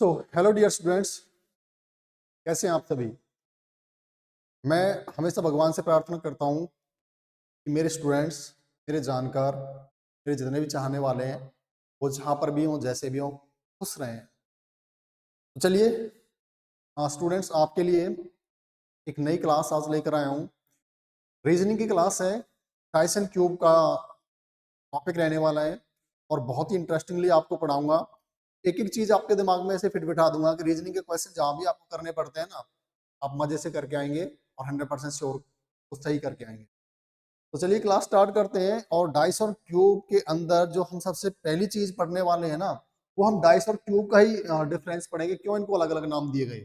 So hello dear students, कैसे हैं आप सभी। मैं हमेशा भगवान से प्रार्थना करता हूं कि मेरे स्टूडेंट्स, मेरे जानकार, मेरे जितने भी चाहने वाले हैं वो जहां पर भी हों, जैसे भी हों, खुश रहें। तो चलिए स्टूडेंट्स, आपके लिए एक नई क्लास आज लेकर आया हूं। रीजनिंग की क्लास है। टाइसन क्यूब का टॉपिक रहने वाला है और बहुत ही इंटरेस्टिंगली आपको पढ़ाऊंगा। एक एक चीज आपके दिमाग में ऐसे फिट बिठा दूंगा कि रीजनिंग के क्वेश्चन जहां भी आपको करने पड़ते हैं ना, आप मजे से करके आएंगे और 100% श्योर कुछ सही करके आएंगे। तो चलिए क्लास स्टार्ट करते हैं। और डाइस और क्यूब के अंदर जो हम सबसे पहली चीज पढ़ने वाले हैं ना, वो हम डाइस और क्यूब का ही डिफरेंस पढ़ेंगे, क्यों इनको अलग अलग नाम दिए गए।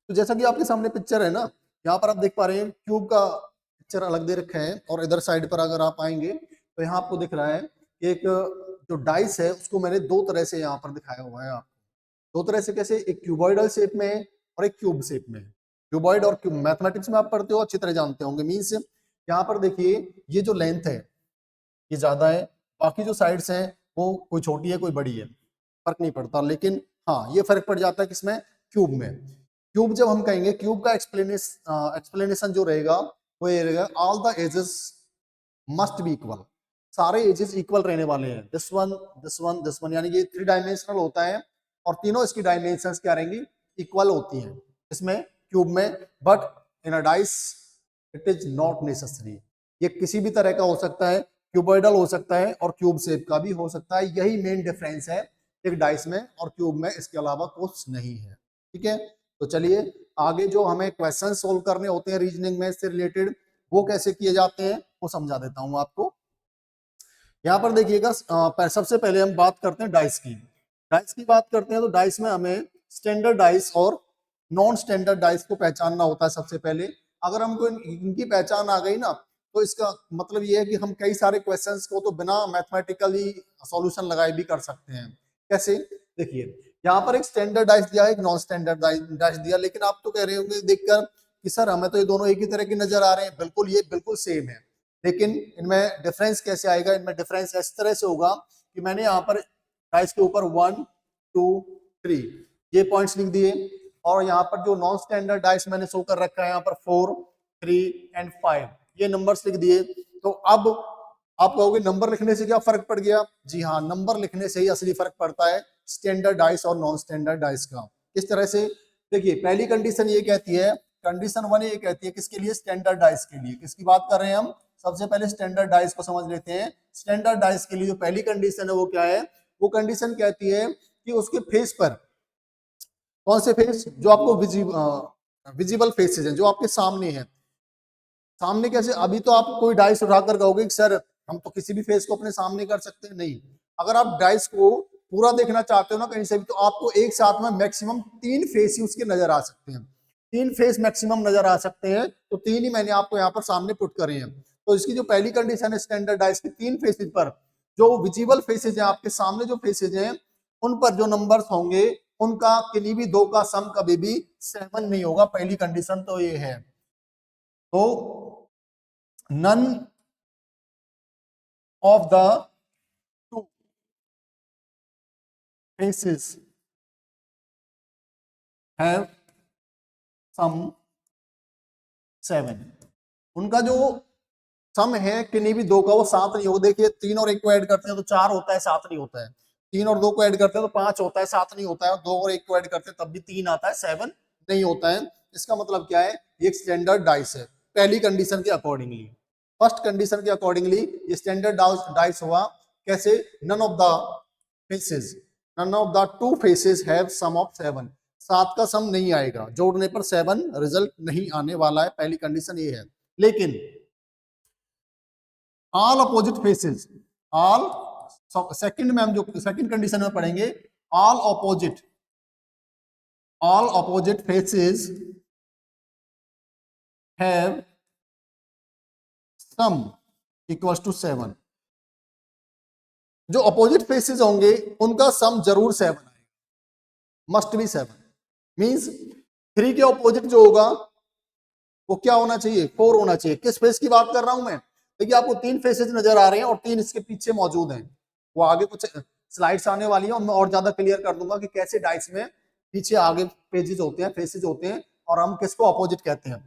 तो जैसा कि आपके सामने पिक्चर है ना, यहाँ पर आप देख पा रहे हैं क्यूब का पिक्चर अलग दे रखा है, और इधर साइड पर अगर आप आएंगे तो यहाँ आपको दिख रहा है एक जो डाइस है उसको मैंने दो तरह से यहाँ पर दिखाया हुआ है आपको। दो तरह से कैसे, एक क्यूबॉइडल शेप में है और एक क्यूब शेप में है। क्यूबॉइड और क्यूब मैथमेटिक्स में आप पढ़ते हो, अच्छी तरह जानते होंगे। मीन्स यहाँ पर देखिए, ये जो लेंथ है ये ज्यादा है, बाकी जो साइड्स हैं वो कोई छोटी है कोई बड़ी है, फर्क नहीं पड़ता। लेकिन हाँ, ये फर्क पड़ जाता है किसमें, क्यूब में। क्यूब जब हम कहेंगे, क्यूब का एक्सप्लेनेशन जो रहेगा वो ये रहेगा, all the edges must be equal. सारे एजेस इक्वल रहने वाले हैं, this one this one this one, यानी ये 3 डायमेंशनल होता है और तीनों इसकी डायमेंशंस क्या रहेंगी, इक्वल होती हैं इसमें, क्यूब में। But in a dice it is not necessary. ये किसी भी तरह का हो सकता है, क्यूबॉइडल हो सकता है और क्यूब शेप का भी हो सकता है। यही मेन डिफरेंस है एक डाइस में और क्यूब में, इसके अलावा कुछ नहीं है। ठीक है, तो चलिए आगे जो हमें क्वेश्चन सोल्व करने होते हैं रीजनिंग में से रिलेटेड, वो कैसे किए जाते हैं वो समझा देता हूं आपको। यहाँ पर देखिएगा, सबसे पहले हम बात करते हैं डाइस की। डाइस की बात करते हैं तो डाइस में हमें स्टैंडर्ड डाइस और नॉन स्टैंडर्ड डाइस को पहचानना होता है सबसे पहले। अगर हमको इनकी पहचान आ गई ना, तो इसका मतलब ये है कि हम कई सारे क्वेश्चंस को तो बिना मैथमेटिकली सॉल्यूशन लगाए भी कर सकते हैं। कैसे, देखिए यहाँ पर एक स्टैंडर्ड डाइस दिया है, एक नॉन स्टैंडर्ड डाइस दिया, लेकिन आप तो कह रहे होंगे देखकर कि सर हमें तो ये दोनों एक ही तरह की नजर आ रहे हैं। बिल्कुल, ये बिल्कुल सेम है, लेकिन इनमें डिफरेंस कैसे आएगा। इनमें डिफरेंस इस तरह से होगा कि मैंने यहाँ पर डाइस के ऊपर 1 2 3 ये पॉइंट्स लिख दिए, और यहाँ पर जो नॉन स्टैंडर्ड डाइस मैंने शो कर रखा है यहाँ पर 4 3 एंड 5 ये नंबर्स लिख दिए। तो अब आप कहोगे नंबर लिखने से क्या फर्क पड़ गया। जी हाँ, नंबर लिखने से ही असली फर्क पड़ता है स्टैंडर्ड डाइस और नॉन स्टैंडर्ड डाइस का। किस तरह से, देखिए पहली कंडीशन ये कहती है, कंडीशन 1 ये कहती है किसके लिए, स्टैंडर्ड डाइस के लिए। किसकी बात कर रहे हैं हम, सबसे पहले स्टैंडर्ड डाइस को समझ लेते हैं। स्टैंडर्ड डाइस के लिए जो पहली कंडीशन है वो क्या है, वो कंडीशन कहती है कि उसके फेस पर, कौन से फेस, जो आपको विजिबल फेसेस हैं, जो आपके सामने हैं। सामने कैसे, अभी तो आप कोई डाइस उठाकर कहोगे कि सर हम तो किसी भी फेस को अपने सामने कर सकते हैं। नहीं, अगर आप डाइस को पूरा देखना चाहते हो ना कहीं से भी, तो आपको एक साथ में मैक्सिमम 3 फेस ही उसके नजर आ सकते हैं। 3 फेस मैक्सिमम नजर आ सकते हैं, तो 3 ही मैंने आपको यहाँ पर सामने पुट करे हैं। तो इसकी जो पहली कंडीशन है स्टैंडर्ड डाइस की, 3 फेसेज पर जो विजिबल फेसेज है, आपके सामने जो फेसेज हैं, उन पर जो नंबर्स होंगे उनका किन्हीं भी दो का सम कभी भी 7 नहीं होगा। पहली कंडीशन तो ये है। तो none of the two faces have sum 7। उनका जो सम है किन्हीं भी दो का, वो 7 नहीं होगा। देखिए 3 और 1 को ऐड करते हैं तो 4 होता है, 7 नहीं होता है। 3 और 2 को ऐड करते हैं तो 5 होता है, 7 नहीं होता है। और 2 और 1 को ऐड करते हैं तब भी 3 आता है, 7 नहीं होता है। इसका मतलब क्या है, ये स्टैंडर्ड डाइस है पहली कंडीशन के अकॉर्डिंगली। फर्स्ट कंडीशन के अकॉर्डिंगली ये स्टैंडर्ड डाइस हुआ। कैसे, none of the faces, none of the 2 faces have sum of 7। 7 का सम नहीं आएगा, जोड़ने पर 7 रिजल्ट नहीं आने वाला है, पहली कंडीशन ये है। लेकिन all opposite faces, all, second में हम जो सेकंड कंडीशन में पढ़ेंगे, all opposite faces have sum equals to 7। जो अपोजिट फेसेस होंगे उनका सम जरूर 7 आएगा, मस्ट बी 7। मींस 3 के अपोजिट जो होगा वो क्या होना चाहिए, 4 होना चाहिए। किस फेस की बात कर रहा हूं मैं, देखिए आपको 3 फेसेस नजर आ रहे हैं और 3 इसके पीछे मौजूद हैं। वो आगे कुछ स्लाइड्स आने वाली है और मैं और ज्यादा क्लियर कर दूंगा कि कैसे डाइस में पीछे आगे पेजेस होते हैं, फेसेस होते हैं और हम किसको अपोजिट कहते हैं।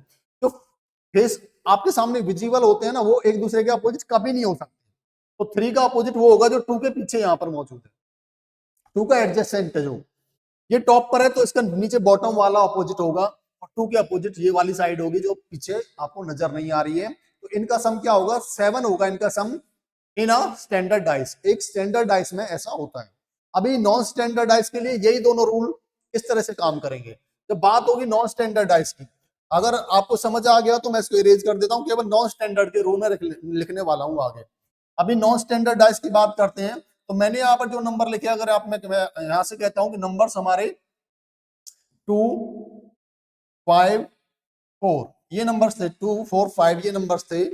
तो फेस आपके सामने विजिबल होते हैं ना, वो एक दूसरे के अपोजिट कभी नहीं हो सकते। तो 3 का अपोजिट वो होगा जो 2 के पीछे यहाँ पर मौजूद है, 2 का एडजेसेंट है। जो ये टॉप पर है तो इसका नीचे बॉटम वाला अपोजिट होगा और 2 के अपोजिट ये वाली साइड होगी जो पीछे आपको नजर नहीं आ रही है। तो इनका सम क्या होगा, 7 होगा इनका सम इन अ स्टैंडर्ड डाइस। एक स्टैंडर्ड डाइस में ऐसा होता है। अभी नॉन स्टैंडर्ड डाइस के लिए यही दोनों रूल इस तरह से काम करेंगे। जब बात होगी नॉन स्टैंडर्ड डाइस की, अगर आपको समझ आ गया तो मैं इसको इरेज कर देता हूं, केवल नॉन स्टैंडर्ड के रूल में लिखने वाला हूं आगे। अभी नॉन स्टैंडर्ड डाइस की बात करते हैं। तो मैंने यहाँ पर जो नंबर लिखे, अगर आप मैं यहां से कहता हूं कि नंबर्स हमारे 2, 5, 4 ये नंबर्स थे, 2, 4, 5 ये नंबर्स थे।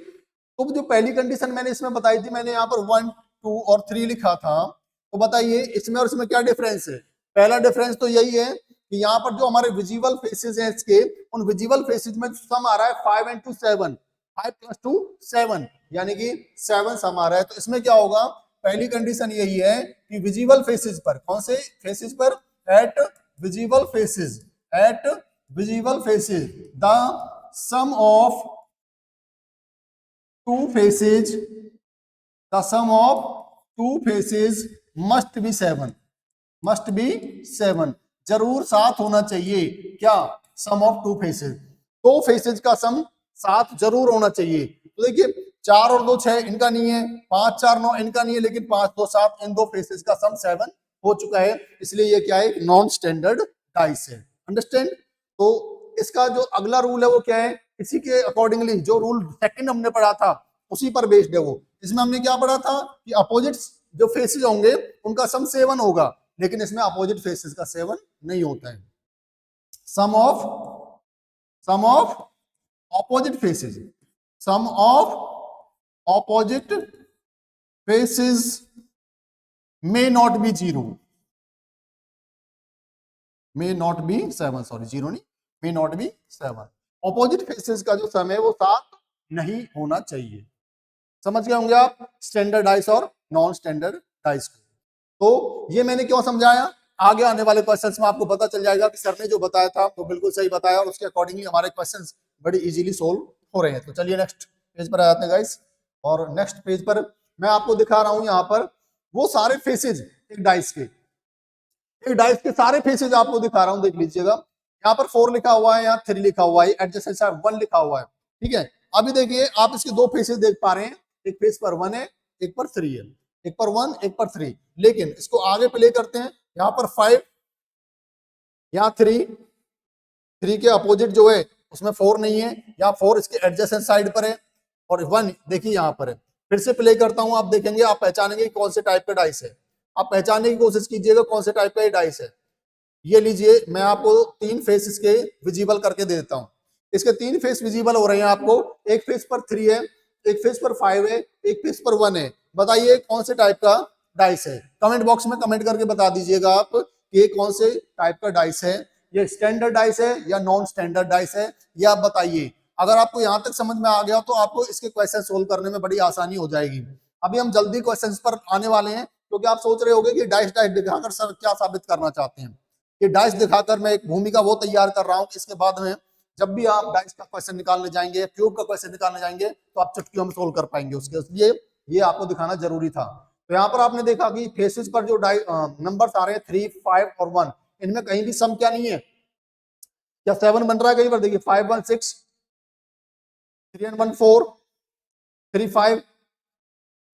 तो जो पहली कंडीशन मैंने इसमें बताई थी, मैंने यहाँ पर 1, 2 और 3 लिखा था। तो बताइए इसमें और इसमें क्या डिफरेंस है। पहला डिफरेंस तो यही है कि यहाँ पर जो हमारे विजिबल फेसेस हैं इसके, उन विजिबल फेसेस में सम आ रहा है 5 and 2 7, 5 + 2 7, यानी कि 7 सम आ रहा है। तो इसमें क्या होगा, पहली कंडीशन यही है कि विजिबल फेसेस पर, कौन से फेसेस पर, at visible faces, at visible faces the sum of two faces, the sum of two faces must be 7, must be 7, जरूर 7 होना चाहिए। क्या, सम ऑफ टू फेसेस, दो फेसेस का सम 7 जरूर होना चाहिए। तो देखिए 4 और 2 6 इनका नहीं है, 5 4 9 इनका नहीं है, लेकिन 5 2 7 इन दो फेसेस का सम 7 हो चुका है। इसलिए ये क्या है, नॉन स्टैंडर्ड डाइस है। अंडरस्टैंड। तो इसका जो अगला रूल है वो क्या है, इसी के अकॉर्डिंगली जो रूल सेकंड हमने पढ़ा था उसी पर बेस्ड है वो। इसमें हमने क्या पढ़ा था कि अपोजिट जो फेसेस होंगे उनका सम 7 होगा, लेकिन इसमें अपोजिट फेसेस का 7 नहीं होता है। Sum of opposite faces, sum of opposite faces may not be 0, may not be 7, sorry 0 नहीं, may not be 7। Opposite faces का जो सम है वो 7 नहीं होना चाहिए। समझ गए होंगे आप स्टैंडर्ड डाइस और नॉन स्टैंडर्ड डाइस को। तो ये मैंने क्यों समझाया, आगे आने वाले क्वेश्चंस में आपको पता चल जाएगा कि सर ने जो बताया था वो बिल्कुल सही बताया और उसके अकॉर्डिंगली हमारे क्वेश्चंस बड़ी इजीली सोल्व हो रहे हैं। तो चलिए नेक्स्ट पेज पर आ जाते हैं गाइस। और नेक्स्ट पेज पर मैं आपको दिखा रहा हूं यहाँ पर वो सारे फेसेज एक डाइस के, एक डाइस के सारे फेसेज आपको दिखा रहा हूं, देख लीजिएगा। यहाँ पर 4 लिखा हुआ है, यहाँ 3 लिखा हुआ है, एडजेसेंट साइड 1 लिखा हुआ है। ठीक है, अभी देखिए आप इसके दो फेसेस देख पा रहे हैं, एक फेस पर 1 है, एक पर 3 है, एक पर 1 एक पर 3। लेकिन इसको आगे प्ले करते हैं, यहाँ पर 5, यहाँ 3 के अपोजिट जो है उसमें 4 नहीं है, यहाँ 4 इसके एडजेसेंट साइड पर है और 1 देखिए यहाँ पर है। फिर से प्ले करता हूं, आप देखेंगे, आप पहचानेंगे कौन से टाइप का डाइस है। आप पहचानने की कोशिश कीजिएगा कौन से टाइप का ये डाइस है। ये लीजिए, मैं आपको 3 फेस इसके विजिबल करके दे देता हूं। इसके 3 फेस विजिबल हो रहे हैं आपको, एक फेस पर 3 है, एक फेस पर 5 है, एक फेस पर 1 है। बताइए कौन से टाइप का डाइस है। कमेंट बॉक्स में कमेंट करके बता दीजिएगा आप कि ये कौन से टाइप का डाइस है, ये स्टैंडर्ड डाइस है या नॉन स्टैंडर्ड डाइस है, ये आप बताइए। अगर आपको यहां तक समझ में आ गया तो आपको इसके क्वेश्चन सोल्व करने में बड़ी आसानी हो जाएगी। अभी हम जल्दी क्वेश्चन पर आने वाले हैं, क्योंकि आप सोच रहे होंगे कि डाइस डाइस दिखाकर सर क्या साबित करना चाहते हैं। ये डाइस दिखाकर मैं एक भूमिका वो तैयार कर रहा हूं कि इसके बाद में जब भी आप डाइस का क्वेश्चन निकालने जाएंगे, क्यूब का क्वेश्चन निकालने जाएंगे, तो आप चुटकियों में सोल्व कर पाएंगे उसके, इसलिए ये आपको दिखाना जरूरी था। तो यहाँ पर आपने देखा कि फेसेस पर जो नंबर्स आ रहे हैं 3, 5 और 1, इनमें कहीं भी सम क्या नहीं है, क्या 7 बन रहा है कहीं पर, देखिए 5 1 6, 3 1 4, 3 5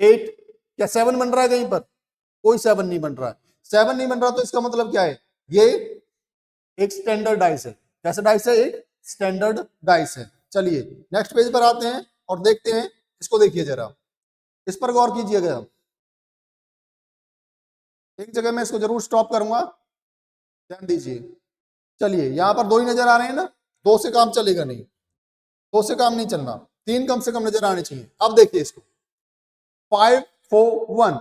8, क्या 7 बन रहा है कहीं पर, कोई 7 नहीं बन रहा है। 7 नहीं बन रहा तो इसका मतलब क्या है, ये एक स्टैंडर्ड डाइस है। कैसा डाइस है, एक स्टैंडर्ड डाइस है। चलिए नेक्स्ट पेज पर आते हैं और देखते हैं, इसको देखिए जरा, इस पर गौर कीजिएगा। एक जगह मैं इसको जरूर स्टॉप करूंगा, ध्यान दीजिए। चलिए यहाँ पर 2 ही नजर आ रहे हैं ना, 2 से काम चलेगा नहीं, 2 से काम नहीं चलना, 3 कम से कम नजर आने चाहिए। अब देखिए इसको, 5 4 1,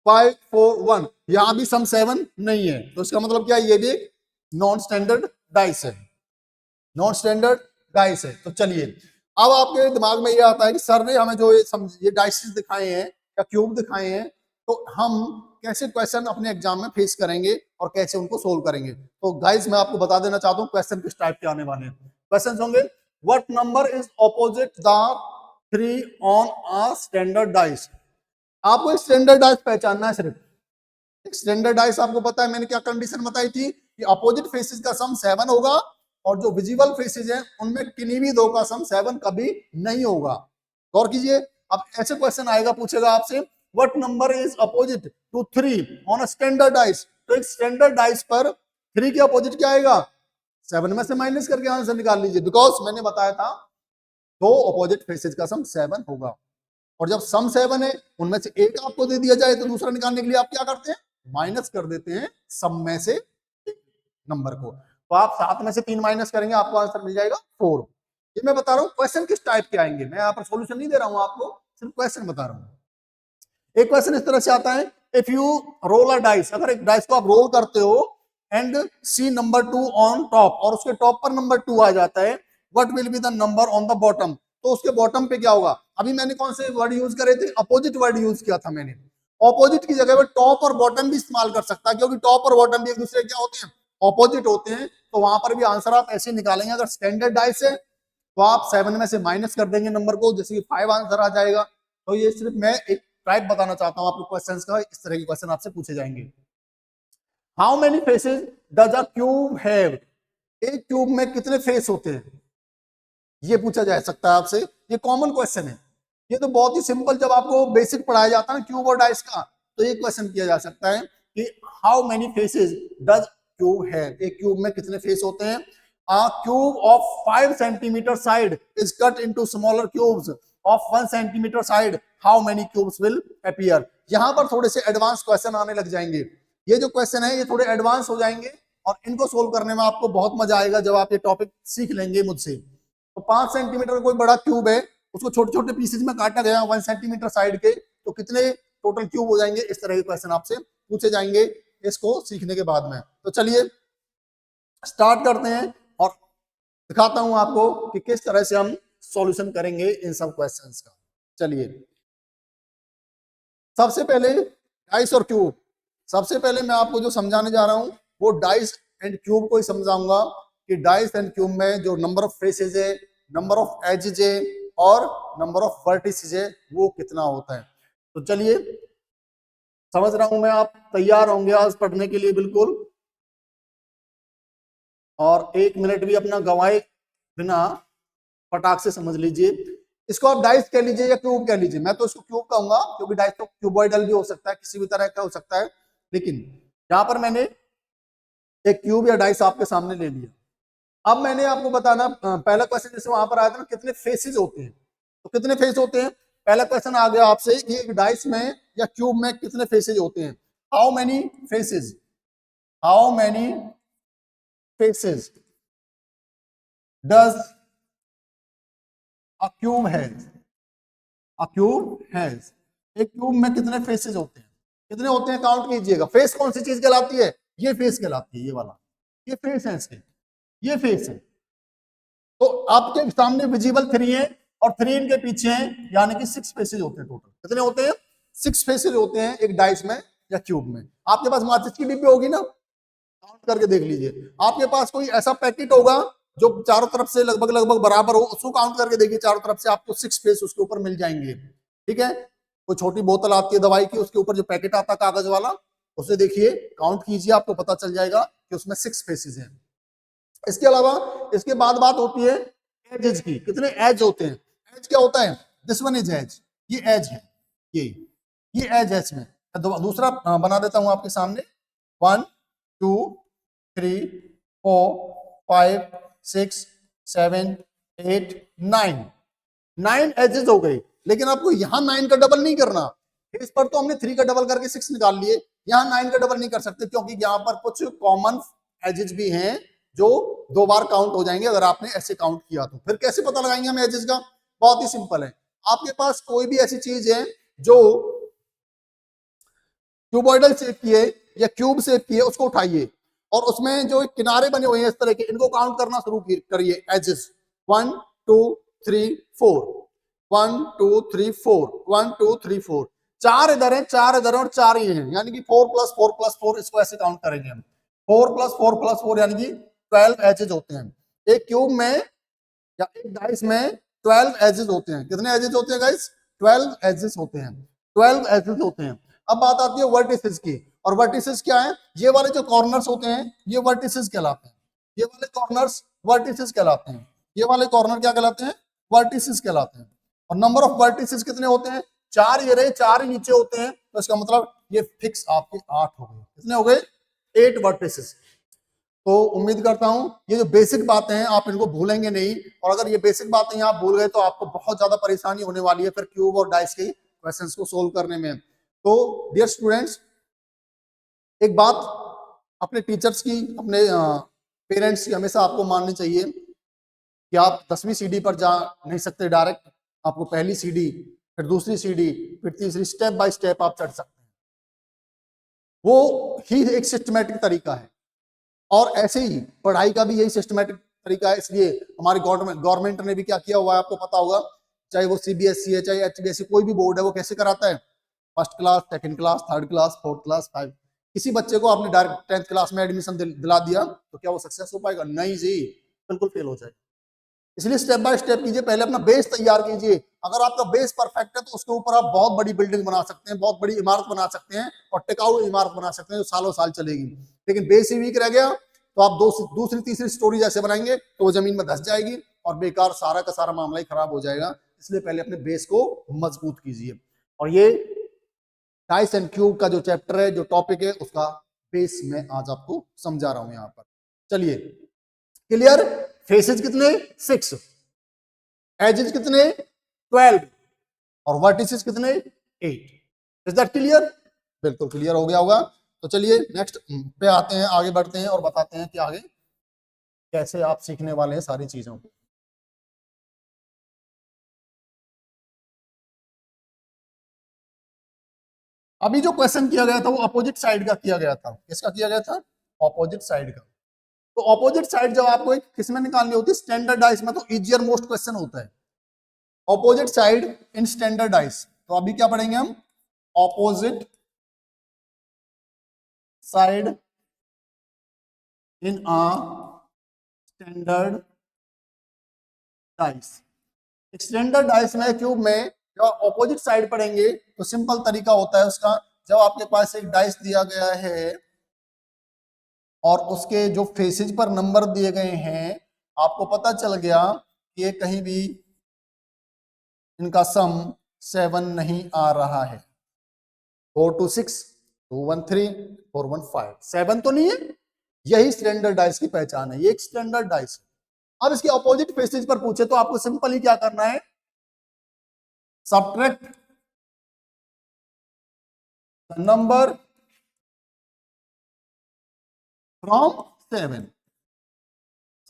5 4 1, यहां भी सम 7 नहीं है, तो इसका मतलब क्या है, ये भी एक नॉन स्टैंडर्ड डाइस है, नॉन स्टैंडर्ड डाइस है। तो चलिए अब आपके दिमाग में ये आता है कि सर ने हमें जो ये डाइसेस दिखाए हैं या क्यूब दिखाए हैं, तो हम कैसे क्वेश्चन अपने एग्जाम में फेस करेंगे और कैसे उनको सोल्व करेंगे। तो गाइस मैं आपको बता देना चाहता हूँ क्वेश्चन किस टाइप के आने वाले हैं। क्वेश्चन होंगे what number is opposite the 3 on a standard dice. आपको स्टैंडर्ड डाइस पहचानना है सिर्फ। स्टैंडर्ड डाइस आपको पता है मैंने क्या कंडीशन बताई थी कि अपोजिट फेसेस का सम 7 होगा और जो विजिबल फेसेस हैं उनमें किन्हीं भी दो का सम 7 कभी नहीं होगा। गौर कीजिए, अब ऐसे क्वेश्चन आएगा, पूछेगा आपसे what number is opposite to 3 on a standard dice. तो एक स्टैंडर्ड डाइस पर 3 के अपोजिट क्या आएगा, 7 में से माइनस करके आंसर निकाल लीजिए, बिकॉज मैंने बताया था दो अपोजिट फेसेस का सम 7 होगा। और जब सम 7 है उनमें से एक आपको दे दिया जाए तो दूसरा निकालने के लिए आप क्या करते हैं, माइनस कर देते हैं सम में से नंबर को। तो आप 7 में से 3 माइनस करेंगे आपको आंसर मिल जाएगा 4। ये मैं बता रहा हूं क्वेश्चन किस टाइप के आएंगे, मैं यहाँ पर सॉल्यूशन नहीं दे रहा हूं आपको, सिर्फ क्वेश्चन बता रहा हूं। एक क्वेश्चन इस तरह से आता है if you roll a dice, अगर एक डाइस को आप रोल करते हो and see number 2 on top और उसके टॉप पर नंबर 2 आ जाता है, what will be the number on the bottom. तो उसके बॉटम पे क्या होगा। अभी मैंने कौन से वर्ड यूज करे थे, अपोजिट वर्ड यूज किया था मैंने। ऑपोजिट की जगह पे टॉप और बॉटम भी इस्तेमाल कर सकता है क्योंकि टॉप और बॉटम भी एक दूसरे क्या होते हैं, ऑपोजिट होते हैं। तो वहां पर भी आंसर आप ऐसे निकालेंगे। अगर स्टैंडर्ड डाइस है तो आप 7 में से माइनस कर देंगे नंबर को, जैसे कि 5 आंसर आ जाएगा। तो ये सिर्फ मैं एक टाइप बताना चाहता हूं आपको क्वेश्चंस का, इस तरह के क्वेश्चन आपसे पूछे जाएंगे। How many faces does a cube have, एक क्यूब में कितने फेस होते हैं, ये पूछा जा सकता है आपसे। ये कॉमन क्वेश्चन है, ये तो बहुत ही सिंपल, जब आपको बेसिक पढ़ाया जाता है ना क्यूब और डाइस का, तो ये क्वेश्चन किया जा सकता है कि how many faces does cube have, एक क्यूब में कितने फेस होते हैं। A cube of 5 centimeter side is cut into smaller cubes of 1 centimeter side. How many cubes will appear? यहां पर थोड़े से एडवांस क्वेश्चन आने लग जाएंगे। ये जो क्वेश्चन है ये थोड़े एडवांस हो जाएंगे और इनको सोल्व करने में आपको बहुत मजा आएगा जब आप ये टॉपिक सीख लेंगे मुझसे। तो 5 सेंटीमीटर का कोई बड़ा क्यूब है, उसको छोटे छोटे पीसेज में काटा गया 1 सेंटीमीटर साइड के, तो कितने टोटल क्यूब हो जाएंगे। इस तरह के क्वेश्चन आपसे पूछे जाएंगे इसको सीखने के बाद में। तो चलिए स्टार्ट करते हैं और दिखाता हूं आपको कि किस तरह से हम सॉल्यूशन करेंगे इन सब क्वेश्चंस का। चलिए सबसे पहले डाइस और क्यूब, सबसे पहले मैं आपको जो समझाने जा रहा हूं वो डाइस एंड क्यूब को ही समझाऊंगा कि डाइस एंड क्यूब में जो नंबर ऑफ फेसेस है, नंबर ऑफ एजेस है और नंबर ऑफ वर्टिसेस है वो कितना होता है। तो चलिए समझ रहा हूं मैं, आप तैयार होंगे आज पढ़ने के लिए बिल्कुल, और 1 मिनट भी अपना गंवाए बिना फटाक से समझ लीजिए। इसको आप डाइस कह लीजिए या क्यूब कह लीजिए, मैं तो इसको क्यूब कहूंगा क्योंकि डाइस तो क्यूबॉइडल भी हो सकता है, किसी भी तरह का हो सकता है। लेकिन यहां पर मैंने एक क्यूब या डाइस आपके सामने ले लिया। अब मैंने आपको बताना, पहला क्वेश्चन जैसे वहां पर आया था ना कितने फेसेस होते हैं, तो कितने फेस होते हैं। पहला क्वेश्चन आ गया आपसे कि एक डाइस में या क्यूब में कितने फेसेज होते हैं। How many faces, how many faces does a cube has, a cube has, एक क्यूब में कितने फेसेस होते हैं, कितने होते हैं काउंट कीजिएगा। फेस कौन सी चीज कहलाती है, ये फेस कहलाती है, ये वाला, ये फेस है इसके, ये फेस है। तो आपके सामने विजिबल 3 है और 3 इनके पीछे हैं, यानी कि 6 फेसेज होते हैं। टोटल कितने होते हैं, 6 फेसेज होते हैं एक डाइस में या क्यूब में। आपके पास माचिस की डिब्बी होगी ना, काउंट करके देख लीजिए। आपके पास कोई ऐसा पैकेट होगा जो चारों तरफ से लगभग लगभग बराबर हो, उसको काउंट करके देखिए, चारों तरफ से आपको 6 फेस उसके ऊपर मिल जाएंगे। ठीक है, कोई छोटी बोतल आती है दवाई की, उसके ऊपर जो पैकेट आता है कागज वाला, उसे देखिए काउंट कीजिए, आपको पता चल जाएगा कि उसमें 6 फेसेस हैं। इसके अलावा इसके बाद बात होती है एजेस की, कितने एज होते हैं। एज क्या होता है, दिस वन इज एज, ये एज है, ये एज है इसमें। दूसरा बना देता हूं आपके सामने, 1 2 3 4 5 6 7 8 9 एजेस हो गई। लेकिन आपको यहां 9 का डबल नहीं करना, इस पर तो हमने 3 का डबल करके 6 निकाल लिए, यहां 9 का डबल नहीं कर सकते क्योंकि यहां पर कुछ कॉमन एजेस भी हैं जो 2 बार काउंट हो जाएंगे अगर आपने ऐसे काउंट किया तो। फिर कैसे पता लगाएंगे हम एजेस का, बहुत ही सिंपल है। आपके पास कोई भी ऐसी चीज है जो क्यूबॉइडल शेप की है या क्यूब शेप की है, उसको उठाइए और उसमें जो किनारे बने हुए हैं इस तरह के, इनको काउंट करना शुरू करिए एजेस। 1 2 3 4 1 2 3 4 1 2 3 4 4 इधर है, 4 इधर है और 4 ये हैं, यानी कि 4 + 4 + 4, इसको ऐसे काउंट करेंगे हम। 4 + 4 + 4 यानी कि 12 एजेस होते हैं। एक क्यूब में या एक डाइस में 12 एजेस होते हैं। कितने एजेस होते हैं गाइस? 12 एजेस होते हैं। 12 एजेस होते हैं। अब बात आती है वर्टिसेस की, और वर्टिसेस क्या है? ये वाले जो कॉर्नर्स होते हैं ये वर्टिसेस कहलाते हैं। ये वाले कॉर्नर्स वर्टिसेस कहलाते हैं। ये वाले कॉर्नर क्या कहलाते हैं? वर्टिसेस कहलाते हैं। और नंबर ऑफ वर्टिसेस कितने होते हैं? 4 ये रहे, 4 ही नीचे होते हैं, तो इसका मतलब ये फिक्स आपके 8 हो गए। कितने हो गए? 8 वर्टिसेस। तो उम्मीद करता हूं ये जो बेसिक बातें हैं आप इनको भूलेंगे नहीं, और अगर ये बेसिक बातें आप भूल गए तो आपको बहुत ज्यादा परेशानी होने वाली है फिर क्यूब और डाइस के क्वेश्चंस को सोल्व करने में। तो डियर स्टूडेंट्स, एक बात अपने टीचर्स की, अपने पेरेंट्स की हमेशा आपको माननी चाहिए कि आप 10वीं सीढ़ी पर जा नहीं सकते डायरेक्ट, आपको पहली सीढ़ी, फिर दूसरी सीढ़ी, फिर तीसरी, स्टेप बाय स्टेप आप चढ़ सकते हैं। वो ही एक सिस्टमेटिक तरीका है, और ऐसे ही पढ़ाई का भी यही सिस्टमेटिक तरीका है। इसलिए हमारी गवर्नमेंट ने भी क्या किया हुआ है आपको पता होगा, चाहे वो सीबीएसई है, चाहे एचबीएसई, कोई भी बोर्ड है, वो कैसे कराता है? First class, second class, third class, fourth class, 5। किसी बच्चे को आपने डायरेक्ट 10th क्लास में एडमिशन दिला दिया तो क्या वो सक्सेस हो पाएगा? नहीं जी, बिल्कुल फेल हो जाएगा। इसलिए स्टेप बाय स्टेप कीजिए, पहले अपना बेस तैयार कीजिए। अगर आपका बेस परफेक्ट है तो उसके ऊपर आप बहुत बड़ी बिल्डिंग बना सकते हैं, बहुत बड़ी इमारत बना सकते हैं, और टिकाऊ इमारत बना सकते हैं जो सालों साल चलेगी। लेकिन बेस ही वीक रह गया तो आप दूसरी तीसरी स्टोरी जैसे बनाएंगे तो वो जमीन में धस जाएगी और बेकार सारा का सारा मामला ही खराब हो जाएगा। इसलिए पहले अपने बेस को मजबूत कीजिए। और ये डाइस एंड क्यूब का जो चैप्टर है, जो टॉपिक है, उसका बेस मैं आज आपको समझा रहा हूं यहां पर। चलिए, क्लियर? फेसेस कितने? 6, एजेस कितने? 12, और वर्टिसेस कितने? 8। Is that clear? बिल्कुल क्लियर हो गया होगा। तो चलिए नेक्स्ट पे आते हैं, आगे बढ़ते हैं और बताते हैं कि आगे कैसे आप सीखने वाले हैं सारी चीजों को। अभी जो क्वेश्चन किया गया था वो अपोजिट साइड का किया गया था। किसका किया गया था? अपोजिट साइड का। तो अपोजिट साइड जब आपको एक किसमें निकालनी होती है? स्टैंडर्डाइज में, तो इजियर मोस्ट क्वेश्चन होता है ऑपोजिट साइड इन स्टैंडर्डाइज। तो अभी क्या पढ़ेंगे हम? Opposite side in a standard dice. Standard dice में, क्यूब में, जब ऑपोजिट साइड पढ़ेंगे तो सिंपल तरीका होता है उसका। जब आपके पास एक डाइस दिया गया है और उसके जो फेसेज पर नंबर दिए गए हैं, आपको पता चल गया कि ये कहीं भी इनका सम 7 नहीं आ रहा है। 4 2 6, 2 1 3, 4 1 5, 7 तो नहीं है। यही स्टैंडर्ड डाइस की पहचान है, ये एक स्टैंडर्ड डाइस है। अब इसके ऑपोजिट फेसेज पर पूछे तो आपको सिंपल ही क्या करना है? Subtract the number from 7।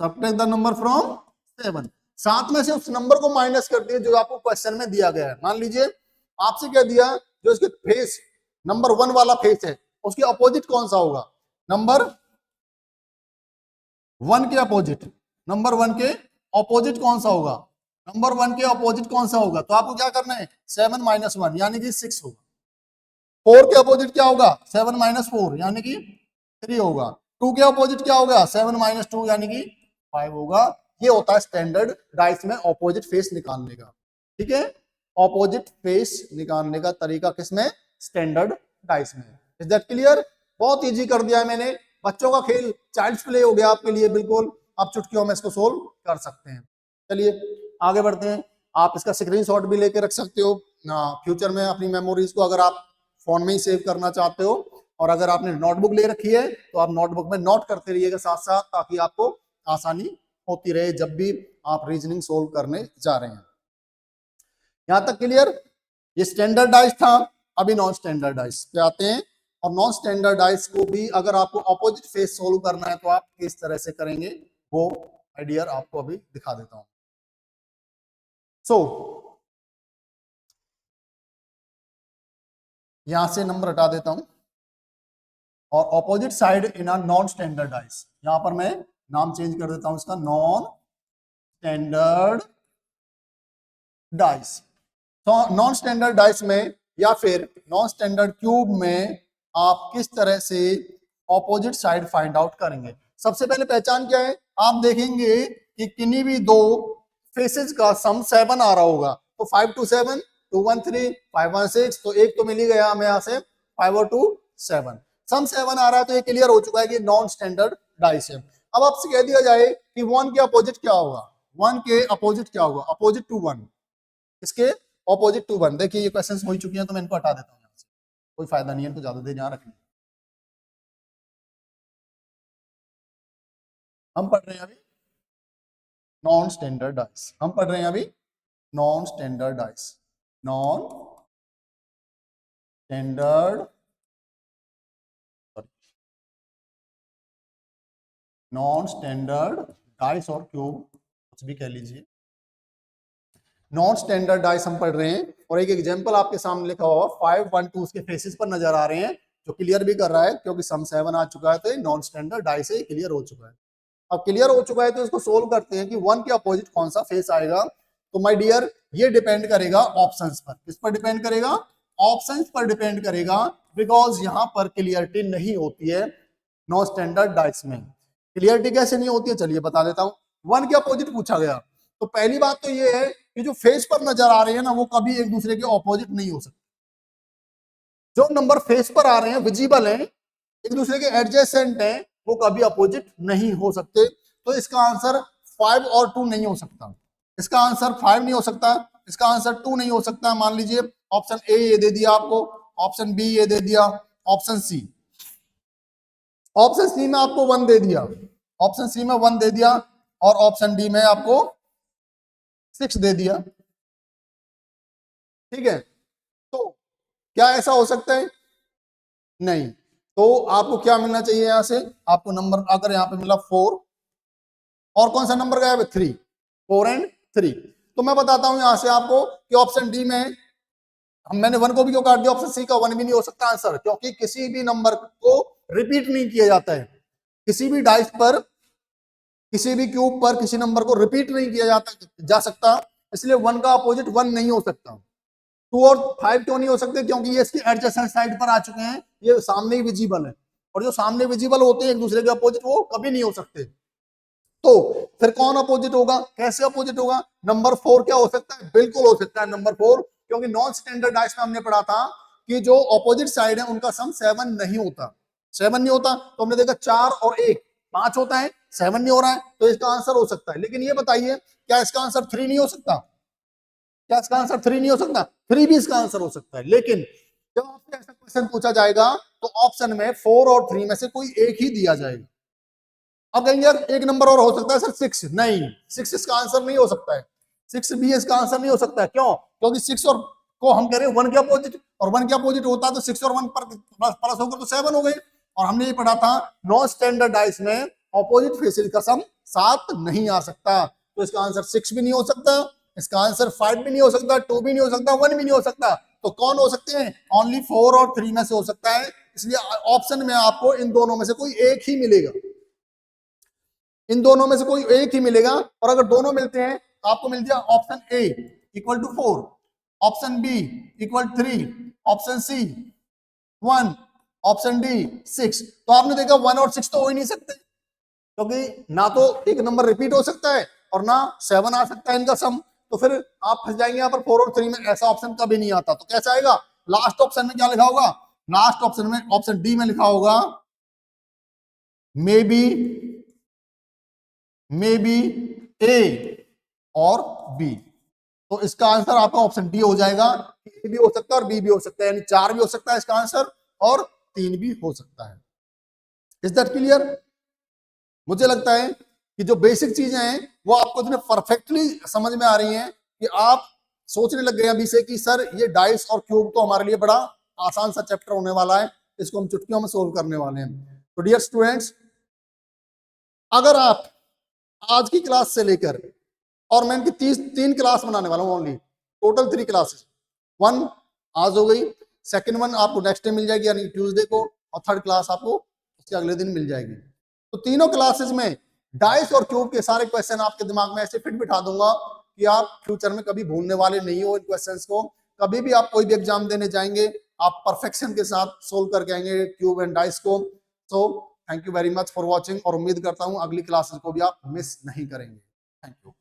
Subtract the number from 7, 7 में से उस नंबर को माइनस कर दिए जो आपको क्वेश्चन में दिया गया है। मान लीजिए आपसे क्या दिया, जो इसके फेस नंबर 1 वाला फेस है उसके अपोजिट कौन सा होगा? नंबर 1 के अपोजिट, नंबर 1 के अपोजिट कौन सा होगा? नंबर 1 के अपोजिट कौन सा होगा? तो आपको क्या करना है? 7 - 1 यानी कि 6 होगा। 4 के अपोजिट क्या होगा? 7 - 4 यानी कि 3 होगा। 2 के अपोजिट क्या होगा? 7 - 2 यानी कि 5 होगा। ये होता है स्टैंडर्ड डाइस में ऑपोजिट फेस निकालने का। ठीक है, ऑपोजिट फेस निकालने का तरीका किसमें? स्टैंडर्ड डाइस में। Is that clear? बहुत इजी कर दिया है मैंने। बच्चों का खेल, चाइल्ड्स प्ले हो गया आपके लिए बिल्कुल। आप चुटकियों में इसको सोल्व कर सकते हैं। चलिए आगे बढ़ते हैं। आप इसका स्क्रीनशॉट भी लेके रख सकते हो फ्यूचर में अपनी मेमोरीज को, अगर आप फोन में ही सेव करना चाहते हो। और अगर आपने नोटबुक ले रखी है तो आप नोटबुक में नोट करते रहिएगा साथ साथ, ताकि आपको आसानी होती रहे जब भी आप रीजनिंग सोल्व करने जा रहे हैं। यहां तक क्लियर? ये स्टैंडर्डाइज था। अभी नॉन स्टैंडर्डाइज पे आते हैं। और नॉन स्टैंडर्डाइज को भी अगर आपको अपोजिट फेस सोल्व करना है तो आप किस तरह से करेंगे वो आइडिया आपको अभी दिखा देता हूं। सो यहां से नंबर हटा देता हूं और opposite side in a non standardize, यहां पर मैं नाम चेंज कर देता हूं इसका, नॉन स्टैंडर्ड डाइस। तो नॉन स्टैंडर्ड डाइस में या फिर नॉन स्टैंडर्ड क्यूब में आप किस तरह से ऑपोजिट साइड फाइंड आउट करेंगे। सबसे पहले पहचान क्या है, आप देखेंगे कि किन्हीं भी दो फेसेस का सम 7 आ रहा होगा, तो 5 2 7 2 1 3 5 1 6, तो एक तो मिल ही गया हमें यहाँ से 5 और 2 7, सम 7 आ रहा है, तो ये क्लियर हो चुका है कि नॉन स्टैंडर्ड डाइस है। अब आपसे कह दिया जाए कि 1 के अपोजिट क्या होगा, 1 के अपोजिट क्या होगा, अपोजिट टू 1, इसके अपोजिट टू 1। देखिए ये क्वेश्चंस हो चुकी हैं, तो मैं इनको हटा देता हूँ यहाँ से, कोई फायदा नहीं है इनको ज्यादा देर यहाँ रखने। हम पढ़ रहे हैं अभी नॉन स्टैंडर्ड डाइस, हम पढ़ रहे हैं अभी non standard dice, non standard non standard dice और क्यूब, कुछ भी कह लीजिए, नॉन स्टैंडर्ड डाइस हम पढ़ रहे हैं। और एक एग्जांपल आपके सामने लिखा हुआ 5 1 2 उसके फेसेस पर नजर आ रहे हैं, जो क्लियर भी कर रहा है क्योंकि सम 7 आ चुका है, तो नॉन स्टैंडर्ड डाइस है, क्लियर हो चुका है। अब क्लियर हो चुका है तो इसको सोल्व करते हैं कि 1 के अपोजिट कौन सा फेस आएगा। तो माय डियर ये डिपेंड करेगा ऑप्शंस पर, किस पर डिपेंड करेगा, ऑप्शंस पर डिपेंड करेगा, बिकॉज यहां पर क्लियरिटी नहीं होती है नॉन स्टैंडर्ड डाइस में। क्लियरिटी कैसे नहीं होती है, चलिए बता देता हूं। 1 के अपोजिट पूछा गया, तो पहली बात तो ये है कि जो फेस पर नजर आ रहे हैं ना, वो कभी एक दूसरे के ऑपोजिट नहीं हो सकते। जो नंबर फेस पर आ रहे हैं, विजिबल हैं, एक दूसरे के एडजेसेंट हैं, वो कभी अपोजिट नहीं हो सकते। तो इसका आंसर 5 और 2 नहीं हो सकता, इसका आंसर 5 नहीं हो सकता, इसका आंसर 2 नहीं हो सकता। मान लीजिए ऑप्शन ए ये दे दिया आपको, ऑप्शन बी ये दे दिया, ऑप्शन सी, ऑप्शन सी में आपको 1 दे दिया, ऑप्शन सी में 1 दे दिया, और ऑप्शन डी में आपको 6 दे दिया, ठीक है। तो क्या ऐसा हो सकता है, नहीं। तो आपको क्या मिलना चाहिए यहां से, आपको नंबर अगर यहां पे मिला 4, और कौन सा नंबर गया है 3, 4 एंड 3। तो मैं बताता हूं यहां से आपको कि ऑप्शन डी में मैंने 1 को भी क्यों काट दिया, ऑप्शन सी का 1 भी नहीं हो सकता आंसर, क्योंकि किसी भी नंबर को रिपीट नहीं किया जाता है, किसी भी डाइस पर, किसी भी क्यूब पर किसी नंबर को रिपीट नहीं किया जा सकता, इसलिए 1 का अपोजिट 1 नहीं हो सकता। 2 और 5 क्यों नहीं हो सकते, क्योंकि ये इसकी एडजेसेंट साइड पर आ चुके हैं, ये सामने ही विजिबल है, और जो सामने विजिबल होते हैं एक दूसरे के अपोजिट, वो कभी नहीं हो सकते। तो फिर कौन अपोजिट होगा, कैसे अपोजिट होगा, नंबर 4 क्या हो सकता है, बिल्कुल हो सकता है नंबर 4, क्योंकि नॉन स्टैंडर्ड डाइस में हमने पढ़ा था कि जो अपोजिट साइड है उनका सम 7 नहीं होता, 7 नहीं होता। तो हमने देखा 4 और 1 5 होता है, 7 नहीं हो रहा है, तो इसका आंसर हो सकता है। लेकिन ये बताइए क्या इसका आंसर 3 नहीं हो सकता, क्या इसका आंसर 3 नहीं हो सकता, 3 भी इसका आंसर हो सकता है। लेकिन जब आपसे ऐसा क्वेश्चन पूछा जाएगा तो ऑप्शन में 4 और 3 में से कोई एक ही दिया जाएगा। अब कहेंगे यार एक नंबर और हो सकता है सर 6, नहीं, 6 इसका आंसर नहीं हो सकता है, 6 भी इसका आंसर नहीं हो सकता है। क्यों, क्योंकि 6 और को हम कह रहे हैं 1 के अपोजिट, और 1 के अपोजिट होता है तो 6 और 1 पर प्लस होकर तो 7 हो गए। और हमने ये पढ़ा था नॉन स्टैंडर्ड डाइस में अपोजिट फेसेस का सम 7 नहीं आ सकता, तो इसका आंसर 6 भी नहीं हो सकता, इसका आंसर 5 भी नहीं हो सकता, 2 भी नहीं हो सकता, 1 भी नहीं हो सकता। तो कौन हो सकते हैं, ओनली 4 और 3 में से हो सकता है। इसलिए ऑप्शन में आपको इन दोनों में से कोई एक ही मिलेगा, इन दोनों में से कोई एक ही मिलेगा। और अगर दोनों मिलते हैं तो आपको मिल जाए option A equal to 4, option B equal 3, option C 1, option D 6। तो आपने देखा 1 और 6 तो हो ही नहीं सकते, क्योंकि ना तो एक नंबर रिपीट हो सकता है और ना 7 आ सकता है इनका सम। तो फिर आप फंस जाएंगे यहाँ पर 4 और 3 में, ऐसा ऑप्शन कभी नहीं आता। तो कैसा आएगा, लास्ट ऑप्शन में क्या लिखा होगा, लास्ट ऑप्शन में ऑप्शन डी में लिखा होगा मे बी ए और बी। तो इसका आंसर आपका ऑप्शन डी हो जाएगा, ए भी हो सकता है और बी भी हो सकता है, यानी 4 भी हो सकता है इसका आंसर और 3 भी हो सकता है। Is that clear. मुझे लगता है कि जो बेसिक चीजें हैं वो आपको इतने परफेक्टली समझ में आ रही हैं कि आप सोचने लग गए अभी से कि सर ये डाइस और क्यूब तो हमारे लिए बड़ा आसान सा चैप्टर होने वाला है, इसको हम चुटकियों में सोल्व करने वाले हैं। तो डियर स्टूडेंट्स, अगर आप आज की क्लास से लेकर, और मैं इनकी 3 क्लास बनाने वाला हूँ, ओनली टोटल 3 क्लासेस, 1 आज हो गई, सेकंड 1 आपको नेक्स्ट डे मिल जाएगी यानी ट्यूसडे को, और थर्ड क्लास आपको उसके अगले दिन मिल जाएगी। तो तीनों क्लासेस में डाइस और क्यूब के सारे क्वेश्चन आपके दिमाग में ऐसे फिट बिठा दूंगा कि आप फ्यूचर में कभी भूलने वाले नहीं हो इन क्वेश्चंस को, कभी भी आप कोई भी एग्जाम देने जाएंगे आप परफेक्शन के साथ सोल्व करके आएंगे क्यूब एंड डाइस को। So thank you very much for watching और उम्मीद करता हूं अगली क्लासेस को भी आप मिस नहीं करेंगे। Thank you.